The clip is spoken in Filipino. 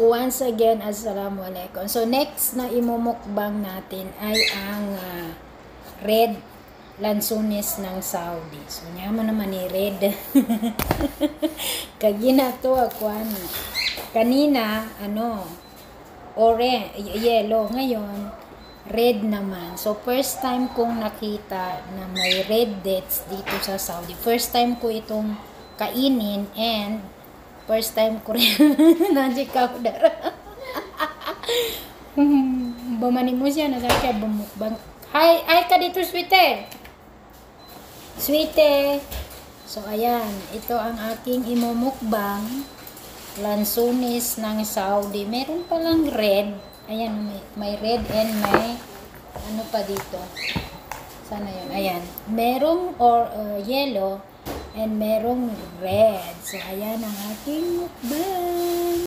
Once again, assalamualaikum. So, next na imumukbang natin ay ang red lansunis ng Saudi. So, nyaman naman ni red. Kagina to ako kanina, yellow. Ngayon, red naman. So, first time kong nakita na may red dates dito sa Saudi. First time ko itong kainin and first time ko rin nandiyan dara. Bumani mo siya na siya bumukbang. Hi ka dito, sweete. Sweete. So, ayan. Ito ang aking imumukbang. Lansunis ng Saudi. Meron palang red. Ayan, may red and may ano pa dito. Sana yun. Ayan. Merong yellow and merong red. So, ayan ang aking mukbang.